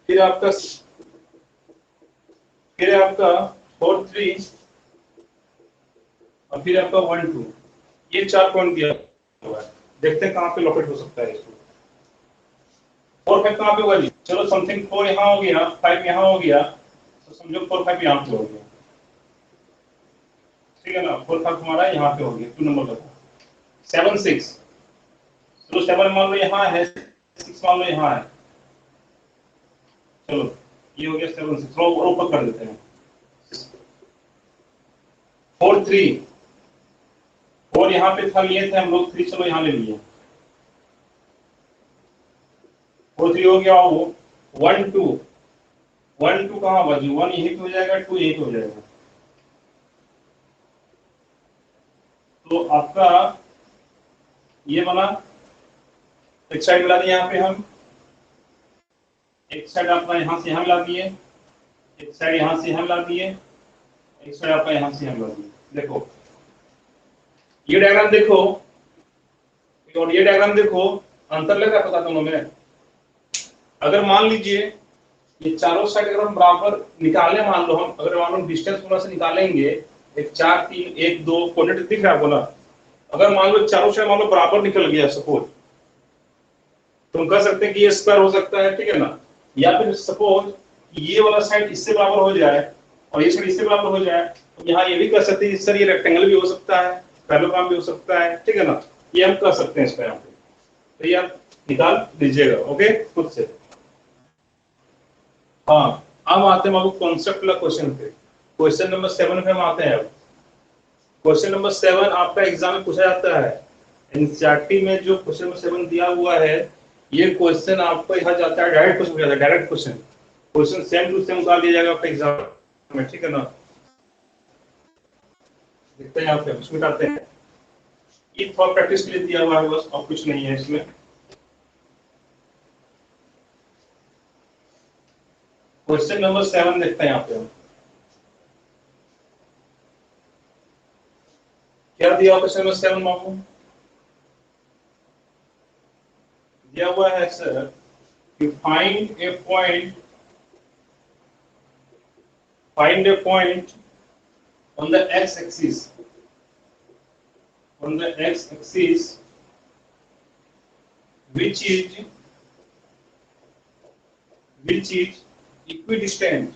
फिर आपका 4 3, और फिर आपका 1 2। ये 4 पॉइंट दिया हुआ है। देखते हैं कहाँ पे लोकेट हो सकता है इसको। 4 5 कहाँ पे होगा जी? चलो समथिंग 4 यहाँ हो गया, 5 यहाँ हो गया, तो समझो 4 5 यहाँ पे हो गया, ठीक है ना। 4 5 हमारा यहाँ पे हो गया, 2 नंबर का। 7 6, चलो 7 मान लो यहाँ है, 6 मान लो यहाँ है, चलो ये हो गया 7 6, थोड़ा ऊपर कर देते हैं। 4 3, 4 यहाँ पे था, लिए थे हम लोग 3, चलो यहाँ ले लिए, 4 3 हो गया। वो 1 2, 1 2 कहाँ बाजू, 1 यहीं पे हो जाएगा, 2 यहीं पे हो जाएगा। तो आपका ये बना, एक साइड मिला दिया यहाँ पे हम, एक साइड आपका यहाँ से यहाँ मिला दिए, एक साइड यहाँ से यहाँ मिला दिए, एक साइड आपका यहाँ से यहाँ मिला दिए। देखो ये डायग्राम देखो और ये डायग्राम देखो, अंतर लगा पता दोनों में। अगर मान लीजिए ये चारों साइड अगर हम बराबर निकालें, मान लो हम अगर मान लो डिस्टेंस थोड़ा सा निकालेंगे, एक 4 3 1 2 कोऑर्डिनेट दिख रहा है आपको ना, अगर मान लो चारों साइड मान लो बराबर निकल गया सपोज, तो हम कह सकते हैं कि ये स्क्वायर हो सकता है, ठीक है ना। या फिर सपोज ये वाला साइड इससे बराबर हो जाए और ये साइड इससे बराबर हो जाए, तो यहाँ ये भी कह सकते हैं सर ये रेक्टेंगल भी हो सकता है, पैरेललोग्राम भी हो सकता है, ठीक है ना। ये हम कर सकते हैं इसका यहाँ पे, तो ये आप निकाल दीजिएगा, ओके खुद से। हाँ, अब आते हैं आपको कॉन्सेप्ट वाला क्वेश्चन पे। क्वेश्चन नंबर 7 पे हम आते हैं। अब क्वेश्चन नंबर 7 आपका एग्जाम में पूछा जाता है, एनसीईआरटी में जो क्वेश्चन नंबर 7 दिया हुआ है, ये क्वेश्चन आपको यहाँ जाता है, डायरेक्ट क्वेश्चन जाता है, direct question, question same to same उतार दिया जाएगा आपके एग्जाम में, ठीक है ना। देखते हैं यहाँ पे उसमें आते हैं, ये थोड़ा प्रैक्टिस के लिए दिया हुआ है बस, और कुछ नहीं है इसमें। क्वेश्चन नंबर 7 देखते हैं यहाँ पे हम क्या दिया। क्वेश्चन नंबर 7 मामू दिया हुआ है सर कि find a point on the x-axis, on the x-axis which is equidistant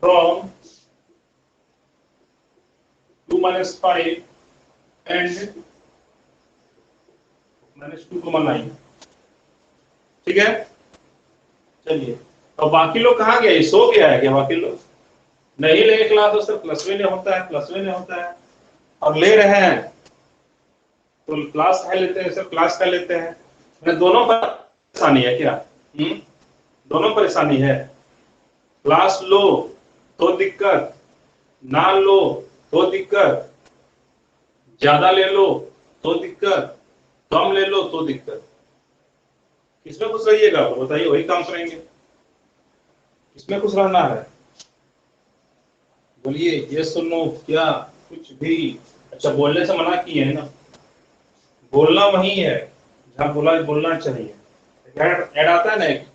from 2 minus 5 and minus 2,9, ठीक है। चलिए, और बाकी लोग कहाँ गए, सो गया है क्या बाकी लोग? नहीं लेंगे क्लास तो सर प्लस वे नहीं होता है, प्लस वे नहीं होता है, और ले रहे हैं तो क्लास है लेते हैं सर, क्लास कर लेते हैं। मैं दोनों परेशानी है क्या? दोनों परेशानी है, क्लास लो तो दिक्कत, ना लो तो दिक्कत, ज्यादा ले लो तो दिक्कत, कम ले लो तो दिक्कत। किसमें खुश रहिएगा आप बताइए, वही काम करेंगे। किसमें खुश रहना है बोलिए, ये सुनो क्या कुछ भी। अच्छा बोलने से मना किए है ना, बोलना वही है जहां बोला बोलना चाहिए। ऐड आता है ना एक,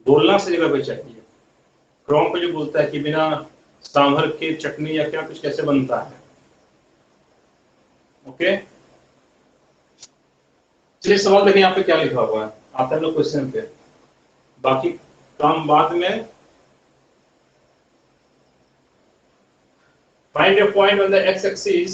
बोलना से जगह पे चाहिए। क्रोम पे जो बोलता है कि बिना सांभर के चटनी या क्या कुछ कैसे बनता है, ओके। चलिए सवाल देखिए यहाँ पे क्या लिखा हुआ है, आता है लोग क्वेश्चन पे, बाकी काम बाद में। Find a point on the x-axis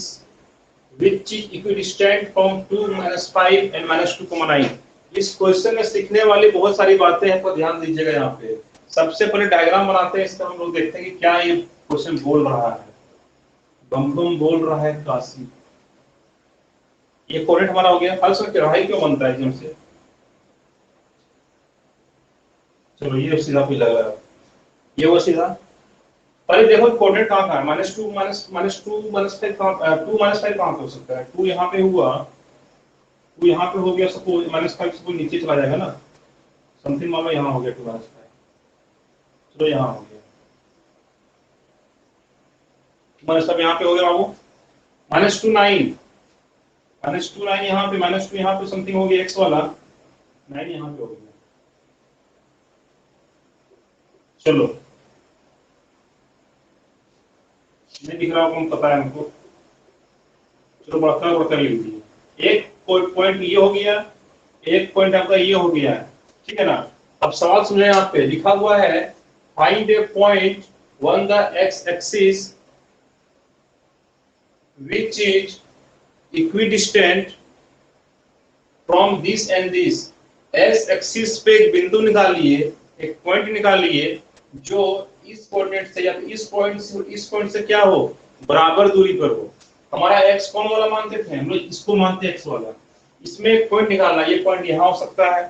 which is equidistant from 2 minus 5 and minus 2,9। इस क्वेश्चन में सीखने वाली बहुत सारी बातें हैं, तो ध्यान दीजिएगा यहाँ पे। सबसे पहले डायग्राम बनाते हैं इसका, हम लोग देखते हैं कि क्या ये क्वेश्चन बोल रहा है। बम बम बोल रहा है काशी, ये कोरेट हमारा हो गया। फल के रहाई क्यों बनता है एकदम से? चलो ये सीधा भी लगा, ये वो सीधा। पहले देखो कोऑर्डिनेट कहाँ का है, -2 -2 -5 कहाँ, 2 -5 कहाँ पे हो सकता है? 2 यहाँ पे हुआ, 2 यहाँ पे हो गया, सपोज -5 सपोज नीचे चला जाएगा ना, समथिंग मान लो यहाँ हो गया 2 -5, चलो यहाँ हो गया -5, यहाँ पे हो गया बाबू -2 9, -2 9 यहाँ पे, -2 यहाँ पे समथिंग हो गया x वाला 9 यहाँ पे हो गया। चलो नहीं दिख रहा होगा, पता है हमको, चलो बढ़कर बढ़कर लिख दिए। एक पॉइंट ये हो गया, एक पॉइंट आपका ये हो गया, ठीक है ना। अब सवाल सुने, यहाँ पे लिखा हुआ है find A point on the x axis which is equidistant from this and this। X axis पे एक बिंदु निकालिए, एक पॉइंट निकालिए जो इस कोऑर्डिनेट से या तो इस पॉइंट से क्या हो, बराबर दूरी पर हो। हमारा एक्स कौन वाला मानते थे हम लोग, इसको मानते एक्स वाला। इसमें एक पॉइंट निकालना, ये पॉइंट यहाँ हो सकता है,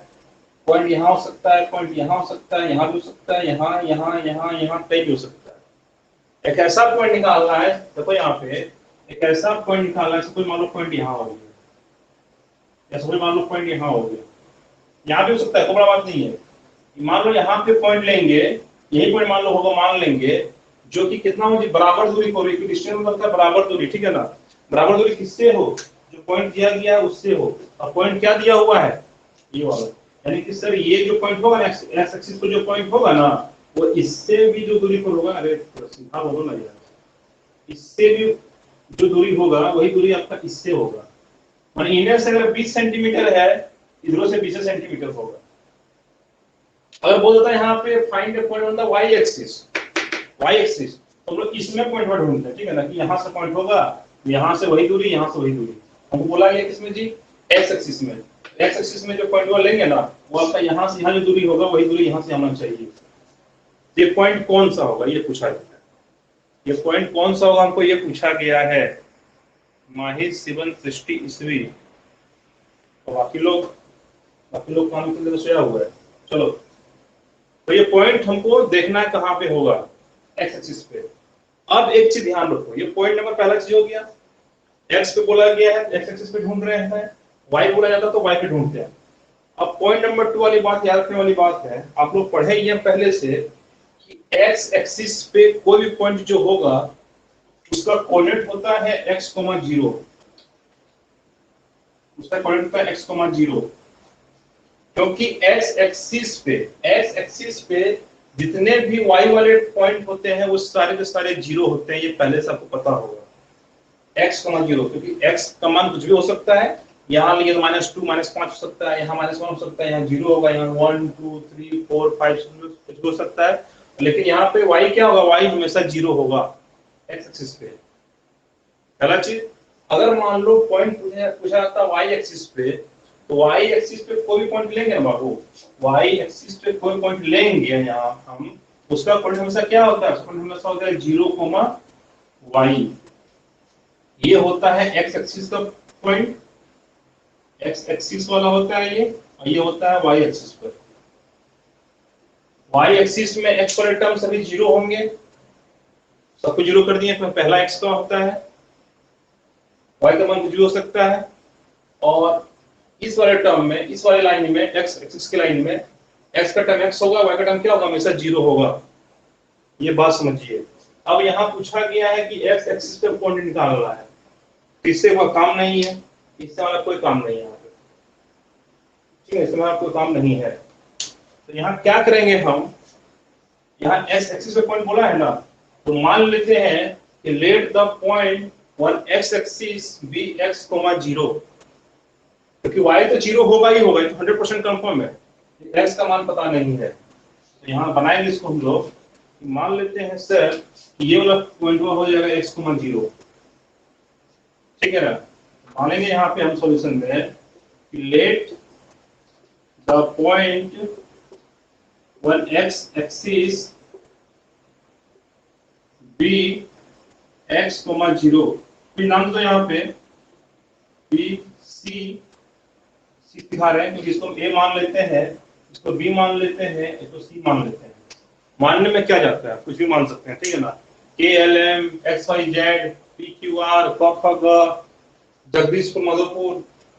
पॉइंट यहाँ हो सकता है, पॉइंट यहाँ हो सकता है, यहाँ भी हो सकता है, यहाँ यहाँ यहाँ यहाँ कहीं भी हो सकता है। एक ऐसा पॉइंट निकालना है, देखो यहाँ पे एक ऐसा पॉइंट निकालना है, कोई मान लो पॉइंट यहाँ हो गया, ऐसा कोई मान लो पॉइंट यहाँ हो गया, यहाँ भी हो सकता है, कोई बड़ा बात नहीं है। मान लो यहाँ पे पॉइंट लेंगे, यही पॉइंट मान लो होगा, मान लेंगे, जो कि कितना हो, बराबर दूरी को, डिस्टेंस मतलब बराबर दूरी, ठीक है ना। बराबर दूरी किससे हो, जो पॉइंट दिया गया है उससे हो। अब पॉइंट क्या दिया हुआ है, ये वाला, यानी कि सर ये जो पॉइंट होगा ना, एक्स एक्सिस पर जो पॉइंट होगा ना, वो इससे भी जो दूरी पर होगा, अरे सीधा बोलो ना यार, इससे भी जो दूरी होगा वही दूरी आपका इससे होगा। मान इनर से अगर 20 सेंटीमीटर है, इधरों से 20 सेंटीमीटर होगा। अगर बोल देता है यहाँ पे find the point on the Y axis, Y axis, तो हम लोग इसमें पॉइंट ढूंढते हैं, ठीक है ना, कि यहाँ से पॉइंट होगा, यहाँ से वही दूरी, यहाँ से वही दूरी। हमको बोला गया किसमें जी, एक्स एक्सिस में। एक्स एक्सिस में जो पॉइंट वो लेंगे ना, वो आपका यहाँ से यहाँ जो दूरी होगा वही दूरी यहाँ से आना चाहिए। ये पॉइंट कौन सा होगा, ये पूछा गया है, ये पॉइंट कौन सा होगा हमको ये पूछा गया है। माहिर 760 ईस्वी। तो बाकी लोग काम के लिए सोया हुआ है। चलो, तो ये पॉइंट हमको देखना है कहाँ पे होगा, एक्स एक्सिस पे। अब एक चीज ध्यान रखो, ये पॉइंट नंबर पहला चीज हो गया, एक्स पे बोला गया है, एक्स एक्सिस पे ढूंढ रहे हैं, वाई बोला जाता तो वाई पे ढूंढते हैं। अब पॉइंट नंबर 2 वाली बात याद रखने वाली बात है, आप लोग पढ़े ही हैं पहले से कि एक्स एक्सिस पे कोई भी पॉइंट जो होगा उसका कोऑर्डिनेट होता है x, 0, उसका कोऑर्डिनेट होता है x, 0, क्योंकि x एक्सिस पे जितने भी y वाले पॉइंट होते हैं वो सारे के सारे जीरो होते हैं, ये पहले से आपको पता होगा। x, 0, क्योंकि x का मान कुछ भी हो सकता है, यहाँ लिए -2 -5 हो सकता है, यहाँ -1 हो सकता है, यहाँ 0 होगा, यहाँ 1 2 3 4 5 कुछ हो सकता है, लेकिन यहाँ पे y क्या होगा, y हमेशा 0 होगा एक्स एक्सिस पे। पहला चीज, अगर मान लो पॉइंट पूछा जाता है वाई एक्सिस पे, तो वाई एक्सिस पे कोई भी पॉइंट लेंगे ना बाबू, वाई एक्सिस पे कोई पॉइंट लेंगे यहाँ हम, उसका पॉइंट हमेशा क्या होता है, उसका पॉइंट हमेशा होता है 0, y। ये होता है एक्स एक्सिस का पॉइंट, एक्स एक्सिस वाला होता है ये, और ये होता है वाई एक्सिस पर। वाई एक्सिस में एक्स वाले टर्म सभी 0 होंगे, सबको 0 कर दिए, पहला x का होता है, y का मान कुछ भी हो सकता है, और इस वाले टर्म में, इस वाले लाइन में, x एक्सिस की लाइन में x का टर्म x होगा, y का टर्म क्या होगा, हमेशा 0 होगा। ये बात समझिए। अब यहाँ पूछा गया है कि x एक्सिस पे पॉइंट निकालना है, इससे वह काम नहीं है, इससे हमारा कोई काम नहीं है, ठीक है, इससे हमारा कोई काम नहीं है। तो यहाँ क्या करेंगे हम, यहाँ x एक्सिस पे पॉइंट बोला है ना, तो मान लेते हैं कि let the point on x axis be x, 0, क्योंकि y तो 0 होगा ही होगा, तो 100% कंफर्म है, x का मान पता नहीं है। तो यहाँ बनाएंगे इसको हम लोग, मान लेते हैं सर ये वाला पॉइंट हो जाएगा x, 0, ठीक है ना। मानेंगे यहाँ पे हम सॉल्यूशन में कि let the point on x axis be x, 0, फिर नाम तो यहाँ पे बी सी दिखा रहे हैं, क्योंकि इसको a मान लेते हैं, इसको b मान लेते हैं, इसको c मान लेते हैं। मानने में क्या जाता है, कुछ भी मान सकते हैं, ठीक है ना। k l m x y z p q r क ख ग, जगदीशपुर मधुपुर,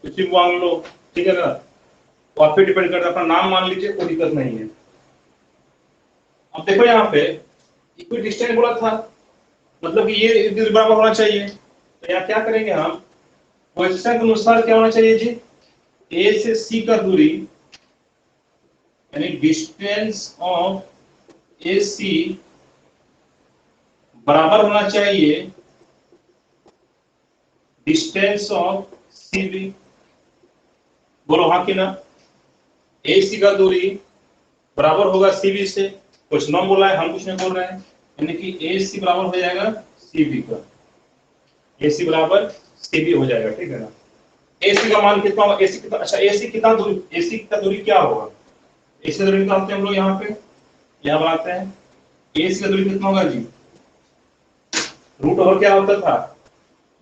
कुछ भी मान लो, ठीक है ना। तो आप पे डिपेंड करता है, अपना नाम मान लीजिए, कोई दिक्कत नहीं है। अब देखो यहाँ पे इक्विडिस्टेंट बोला था, मतलब कि ये बराबर होना चाहिए। तो यहाँ क्या करेंगे हम, क्वेश्चन के अनुसार क्या होना चाहिए जी, ए से सी का दूरी, यानी डिस्टेंस ऑफ ए सी बराबर होना चाहिए डिस्टेंस ऑफ सीबी, बोलो हाँ कि ना। AC का दूरी बराबर होगा सीबी से, कुछ नॉन बोला है, हम कुछ नहीं बोल रहे हैं, यानी कि AC बराबर हो जाएगा सीबी का, AC बराबर सीबी हो जाएगा, ठीक है ना। AC का मान कितना होगा, AC कितना, अच्छा AC कितना दूरी, AC का दूरी क्या होगा, AC का दूरी निकालते हैं हम लोग, यहाँ पे यहाँ बनाते हैं। AC का दूरी कितना होगा जी, रूट ओवर क्या होता था,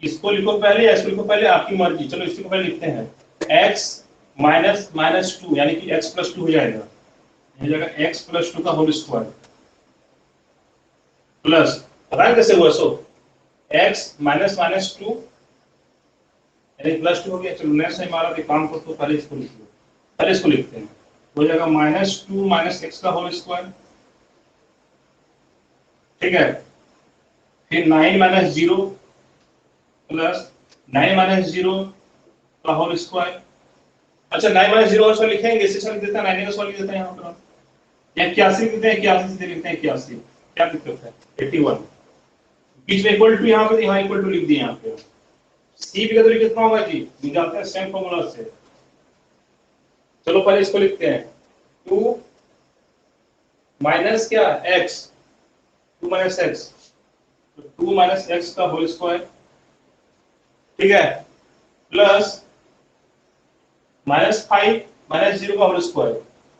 इसको लिखो पहले या इसको लिखो पहले, आपकी मर्जी, चलो इसको पहले लिखते हैं। x माइनस माइनस टू यानी कि x प्लस टू हो जाएगा, हो जाएगा x प्लस टू का होल स्क्वायर प्लस, पता है कैसे हुआ, सो x माइनस माइनस टू यानी प्लस टू हो गया। चलो नेक्स्ट टाइम हमारा काम को तो पहले इसको लिख लो, पहले इसको लिखते हैं, हो जाएगा माइनस टू माइनस एक्स का होल स्क्वायर, ठीक है। फिर 9 minus zero plus 9 minus zero का होल स्क्वायर। अच्छा 9 माइनस जीरो और लिखेंगे, सेक्शन लिख देते हैं, 9 का सॉल्व लिख देते हैं यहाँ पर, या 81 लिख देते हैं, 81 सीधे लिखते हैं 81, क्या दिक्कत है, 81 बीच में इक्वल टू, यहाँ पे यहाँ इक्वल टू लिख दिए, यहाँ पे सी का दूरी कितना होगा जी, जानते हैं सेम फॉर्मूला से। चलो पहले इसको लिखते हैं, 2 माइनस क्या x, 2 minus x, 2 minus x का होल स्क्वायर, ठीक है, प्लस माइनस 5 माइनस जीरो का होल स्क्वायर,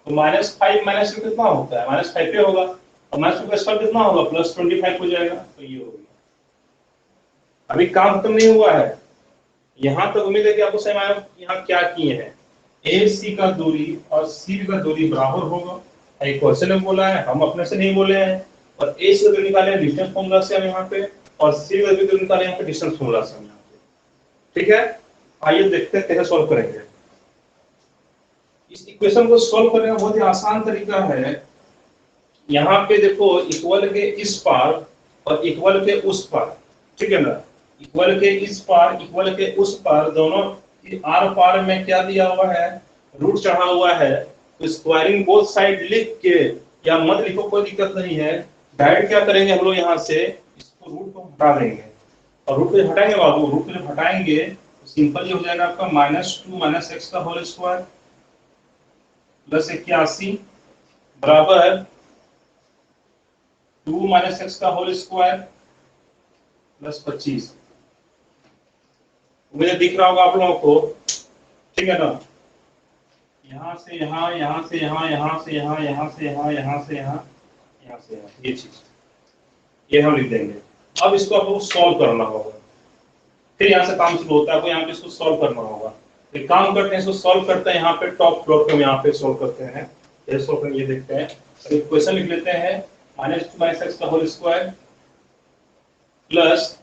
तो माइनस 5 माइनस जीरो कितना होता है, माइनस 5 पे होगा, और माइनस 2 का स्क्वायर कितना होगा, प्लस 25 हो जाएगा, तो ये हो गया। अभी काम खत्म नहीं हुआ है, यहाँ तक उम्मीद है कि आपको समझ आया यहाँ क्या किए हैं। AC का दूरी और CB का दूरी बराबर होगा, एक क्वेश्चन में बोला है, हम अपने से नहीं बोले हैं, और AC का दूरी निकाले डिस्टेंस फॉर्मूला से हम यहाँ पे, और CB का दूरी निकाले यहाँ पे डिस्टेंस फॉर्मूला से हम यहाँ पे, ठीक है। आइए देखते हैं कैसे सॉल्व करेंगे। इस इक्वेशन को सॉल्व करने का बहुत ही आसान तरीका है। यहाँ पे देखो इक्वल के इस पार और इक्वल के उस पार, ठीक है ना, इक्वल के इस पार इक्वल के उस पार, दोनों आर पार में क्या दिया हुआ है, रूट चढ़ा हुआ है, तो स्क्वायरिंग बोथ साइड लिख के, या मत लिखो कोई दिक्कत नहीं है, डायरेक्ट क्या करेंगे हम लोग यहाँ से इसको रूट को हटा देंगे, और रूट को हटाएंगे बाबू, रूट को हटाएंगे तो सिंपल ये हो जाएगा आपका माइनस टू माइनस एक्स का होल स्क्वायर प्लस 81 बराबर 2 माइनस एक्स का होल स्क्वायर प्लस 25। मुझे दिख रहा होगा आप लोगों को, ठीक है ना, यहाँ से यहाँ, यहाँ से यहाँ, यहाँ से यहाँ, यहाँ से यहाँ, यहाँ से यहाँ, यहाँ से यहाँ, ये चीज ये हम लिख देंगे। अब इसको आपको सॉल्व करना होगा, फिर यहाँ से काम शुरू होता है, आपको यहाँ पे इसको सॉल्व करना होगा। एक काम करते हैं, इसको सॉल्व करते हैं, यहाँ पे टॉप फ्लोर पे हम यहाँ पे सॉल्व करते हैं, ये सॉल्व करके ये देखते हैं। एक क्वेश्चन लिख लेते हैं, माइनस टू माइनस एक्स का होल स्क्वायर प्लस,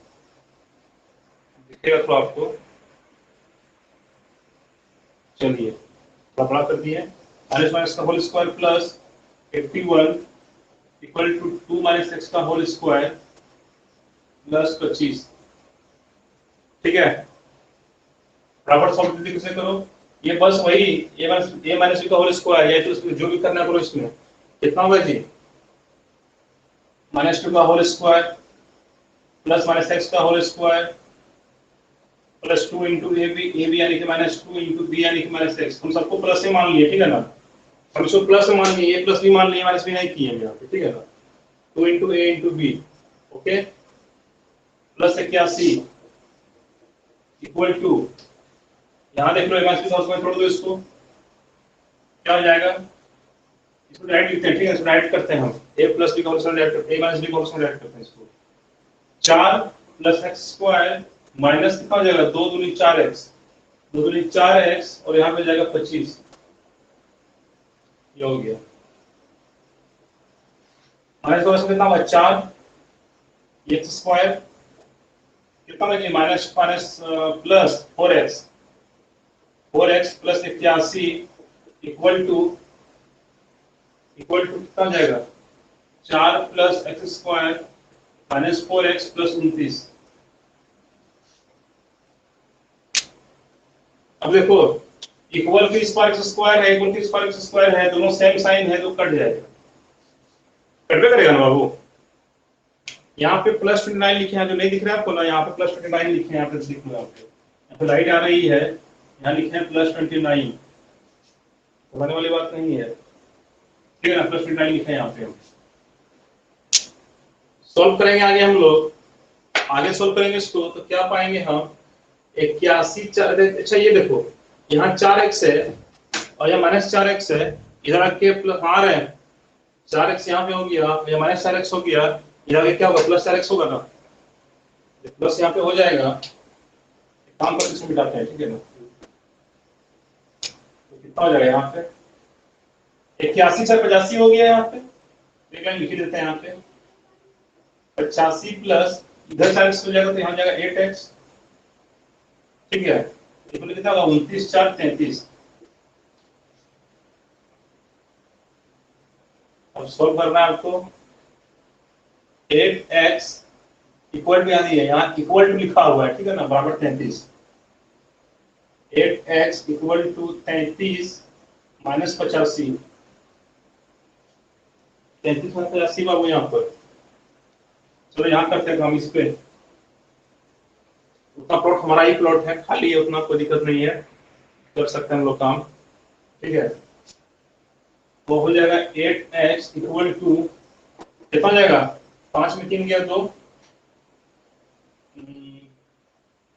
दिखेगा तो आपको, चलिए बड़ा कर दिए, माइनस माइनस का whole square plus 81 equal to 2 minus x का होल स्क्वायर प्लस 25, ठीक है। बराबर सॉल्व कैसे करो, ये बस वही a माइनस b का होल स्क्वायर, या तो इसमें जो भी करना करो, इसमें कितना होगा जी, माइनस 2 का whole square plus minus x का whole square plus 2 into A B यानी कि माइनस 2 इंटू बी यानी कि माइनस एक्स, हम सबको प्लस से मान लिए, ठीक है ना, हम इसको प्लस से मान लिए, ए प्लस बी मान लिए, माइनस बी नहीं किए यहाँ पे, ठीक है ना, 2 into A into B, okay, plus 81 equal to, यहाँ देख लो माइनस बी उसमें छोड़ दो, इसको क्या हो जाएगा, इसको डायरेक्ट लिखते हैं, ठीक है, इसको डायरेक्ट करते हैं हम, a प्लस बी का होल स्क्वायर डायरेक्ट करते हैं, a माइनस बी का होल स्क्वायर डायरेक्ट करते हैं इसको, 4 प्लस एक्स स्क्वायर माइनस कितना हो जाएगा, 2 दूनी 4x, 2 दूनी 4x, और यहाँ पे जाएगा 25, ये हो गया। माइनस का कितना होगा 4 एक्स स्क्वायर कितना होगा minus minus plus 4x plus 81 equal to कितना हो जाएगा, 4 plus X square minus 4x plus 29। अब देखो इक्वल के इस पार एक्स स्क्वायर है, इक्वल के इस पार एक्स स्क्वायर है, दोनों सेम साइन है तो कट जाएगा, कट करेगा ना बाबू। यहाँ पे प्लस 29 लिखे हैं, जो नहीं दिख रहा है आपको ना, यहाँ पे प्लस 29 लिखे हैं, यहाँ पे दिख रहा है आपको, पे लाइट आ रही है, यहाँ लिखे हैं +29, होने वाली बात नहीं है, ठीक है ना। +29 लिखे हैं यहाँ पे। हम सॉल्व करेंगे आगे, हम लोग आगे सॉल्व करेंगे इसको, तो क्या पाएंगे हम 81। अच्छा ये देखो, यहाँ 4x है और यहाँ -4x है, इधर आके +R है, 4x यहाँ पे हो गया, या -4x हो गया, इधर आगे क्या होगा, +4x होगा ना, प्लस यहाँ पे हो जाएगा। काम करके इसको मिटाते हैं, ठीक है ना। तो कितना हो जाएगा यहाँ पे 81 से 85 हो गया यहाँ पे, एक लाइन लिख देते हैं यहाँ पे 85 प्लस इधर 4x हो जाएगा, तो यहाँ जाएगा 8x, ठीक है। इसमें कितना होगा 29 4 33। अब सॉल्व करना है आपको। 8x इक्वल टू यहाँ इक्वल टू लिखा हुआ है, ठीक है ना, बराबर 33। 8x equal to 33 minus 85, 33 minus 85 बाबू यहाँ पर। चलो यहाँ करते हैं काम इस पे, उतना प्लॉट हमारा ही प्लॉट है, खाली है, उतना कोई दिक्कत नहीं है, कर सकते हैं हम लोग काम, ठीक है। तो हो जाएगा 8x इक्वल टू कितना हो जाएगा, 5 में 3 गया 2,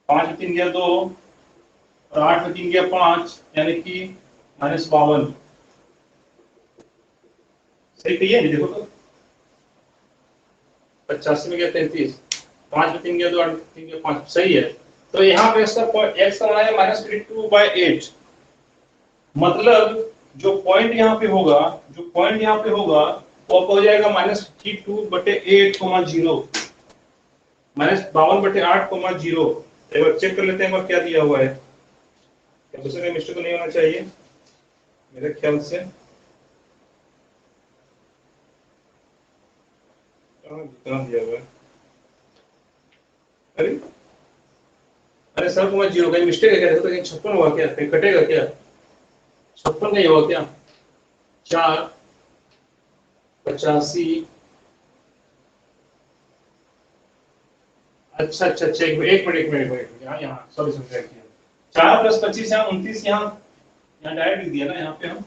5 में 3 गया 2 और 8 में 3 गया 5, यानी कि -52। सही कहिए नहीं, देखो तो 85 में गया 33, 5 में 3 गया 2, 8 में 3 गया 5, सही है। तो यहाँ पे इसका x का मान है -52/8, मतलब जो पॉइंट यहाँ पे होगा, वो हो जाएगा -52/8, 0 -52/8, 0। एक बार चेक कर लेते हैं एक बार क्या दिया हुआ है, क्या दूसरे का मिस्टेक तो नहीं होना चाहिए मेरे ख्याल से। कितना दिया हुआ है, अरे सर 0 का मिस्टेक है क्या, देखो तो 56 हुआ क्या, कहीं कटेगा क्या, 56 नहीं हुआ क्या, 4 85। अच्छा एक मिनट यहाँ सॉरी 4 + 25 यहाँ 29, यहाँ डायरेक्ट लिख दिया ना, यहाँ पे हम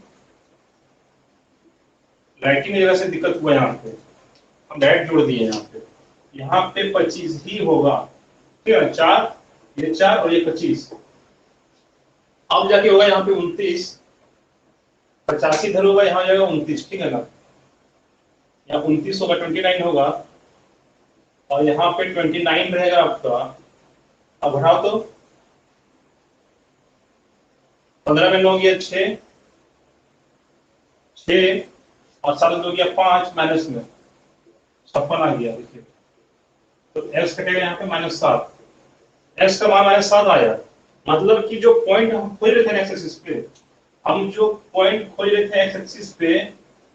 राइटिंग की जगह से दिक्कत हुआ, यहाँ पे हम डायरेक्ट जोड़ दिए, यहाँ पे 25 ही होगा, ठीक है। 4 ये 4 और ये 25, अब जाके होगा यहाँ पे 29, 85 इधर होगा, यहाँ जाएगा 29, ठीक है ना। यहाँ 29 होगा, 29 होगा, और यहाँ पे 29 रहेगा आपका। अब बढ़ाओ तो 15 में 9 गया 6 और 7 में 2 गया 5, माइनस में 56 आ गया, देखिए। तो x कटेगा यहाँ पे -7, x का मान -7 आया, मतलब कि जो पॉइंट हम खोज रहे थे एक्स एक्सिस पे,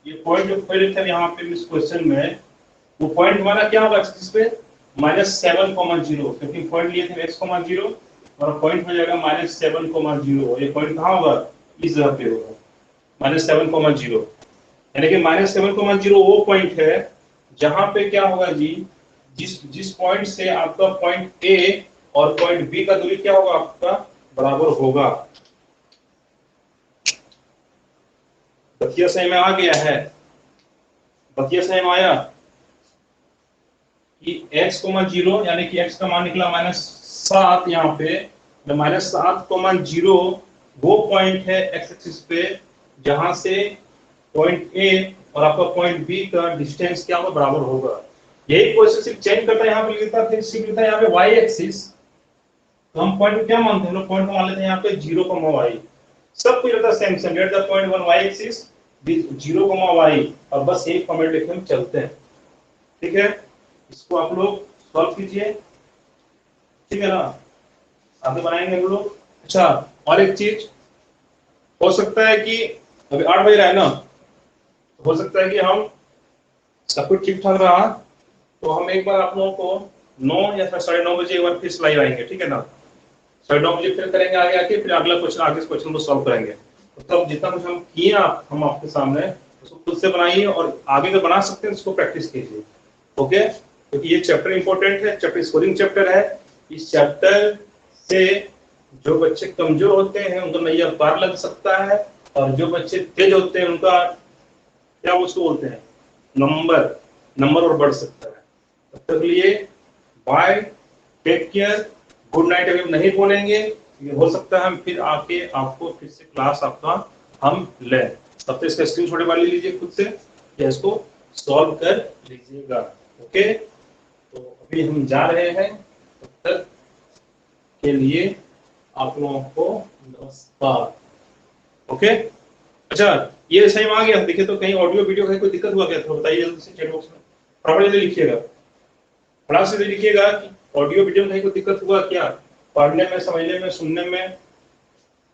ये पॉइंट जो खोज रहे थे यहाँ पे इस क्वेश्चन में, वो पॉइंट हमारा क्या होगा एक्सिस पे -7,0, क्योंकि पॉइंट लिए थे x,0 और पॉइंट हो जाएगा -7,0। ये पॉइंट कहाँ होगा, इस जगह पे होगा -7,0, यानी कि -7,0 वो पॉइंट है जहां पे क्या होगा जी, जिस पॉइंट से आपका पॉइंट ए और पॉइंट बी का दूरी क्या होगा, आपका बराबर होगा। बतिया सही में आ गया है, बतिया सही में आया कि x,0 यानी कि x का मान निकला -7, यहाँ पे -7,0 वो पॉइंट है x एक्सिस पे जहां से पॉइंट ए और आपका पॉइंट बी का डिस्टेंस क्या होगा, बराबर होगा। यही क्वेश्चन सिर्फ चेंज करता है, यहाँ पे लिखता है, फिर सिर्फ लिखता है यहाँ पे y एक्सिस, तो हम पॉइंट को क्या मानते हैं, पॉइंट को मान लेते हैं यहाँ पे 0,y, सब कुछ रहता है same, late the point 1 y axis 0,y, और बस एक कमेंट लिख के हम चलते हैं, ठीक है। इसको आप लोग सॉल्व कीजिए, ठीक है ना, आगे बनाएंगे हम लोग। अच्छा, और एक चीज हो सकता है कि अभी 8 बज रहा है ना, हो सकता है कि हम सब कुछ ठीक ठाक रहा, तो हम एक बार आप लोगों को 9 या 9:30 बजे एक बार फिर लाइव आएंगे, ठीक है ना। 9:30 बजे फिर करेंगे आगे आके, फिर अगला क्वेश्चन, आगे क्वेश्चन को सॉल्व करेंगे। तो तब जितना कुछ हम किए हम आपके सामने, उसको खुद से बनाइए, और आगे तो बना सकते हैं, उसको प्रैक्टिस कीजिए, ओके। क्योंकि ये चैप्टर इंपॉर्टेंट है, चैप्टर स्कोरिंग चैप्टर है, इस चैप्टर से जो बच्चे कमजोर होते हैं उनको नैया पार लग सकता है, और जो बच्चे तेज होते हैं उनका क्या उसको बोलते हैं नंबर नंबर और बढ़ सकता है। तब तक के लिए bye, take care, good night अभी हम नहीं बोलेंगे, ये हो सकता है हम फिर आके आपको फिर से क्लास आपका हम लें। तब तक इसका स्क्रीनशॉट बना लीजिए खुद से या इसको सॉल्व कर लीजिएगा। ओके, तो अभी हम जा रहे हैं, तब तक के लिए आप लोगों को नमस्कार। ओके, अच्छा ये सही में आ गया? देखिए तो कहीं ऑडियो वीडियो का कोई दिक्कत हुआ क्या तो बताइए जल्दी से चैट बॉक्स में, प्रॉपर जल्दी लिखिएगा, फटाक से लिखिएगा कि ऑडियो वीडियो में कहीं कोई दिक्कत हुआ क्या, पढ़ने में, समझने में, सुनने में,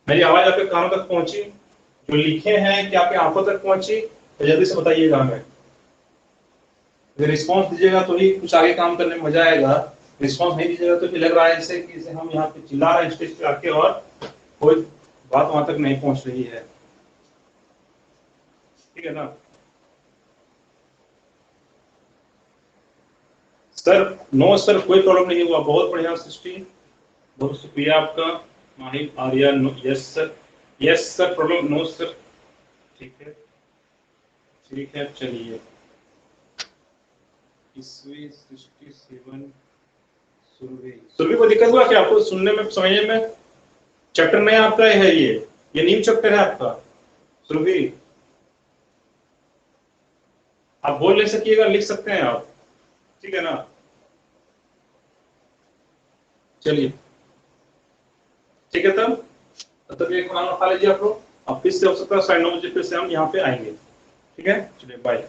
मेरी आवाज आपके कानों तक पहुंची, जो लिखे हैं क्या आपकी आंखों तक पहुंची, तो जल्दी से बताइएगा हमें। अगर रिस्पॉन्स दीजिएगा तो ही कुछ आगे काम करने में मजा आएगा, रिस्पॉन्स नहीं दीजिएगा तो फिर लग रहा है जैसे कि जैसे हम यहाँ पे चिल्ला रहे हैं स्टेज पे आके और कोई बात वहां तक नहीं पहुंच रही है। ठीक है ना सर? नो सर, कोई प्रॉब्लम नहीं हुआ, बहुत बढ़िया सृष्टि, बहुत शुक्रिया आपका। Mahir Arya, no, yes sir, yes sir, problem no sir. ठीक है, ठीक है, चलिए। ईस्वी 67 सुरभि, सुरभि को दिक्कत हुआ क्या आपको सुनने में, समझने में? चैप्टर नया आपका है, ये न्यू चैप्टर है आपका सुरभि। आप बोल नहीं सकिएगा, लिख सकते हैं आप, ठीक है ना? चलिए ठीक है, तब तक एक खाना खा लीजिए आप लोग, अब फिर से हो सकता है 9:30 बजे फिर से हम यहाँ पे आएंगे। ठीक है, चलिए बाय।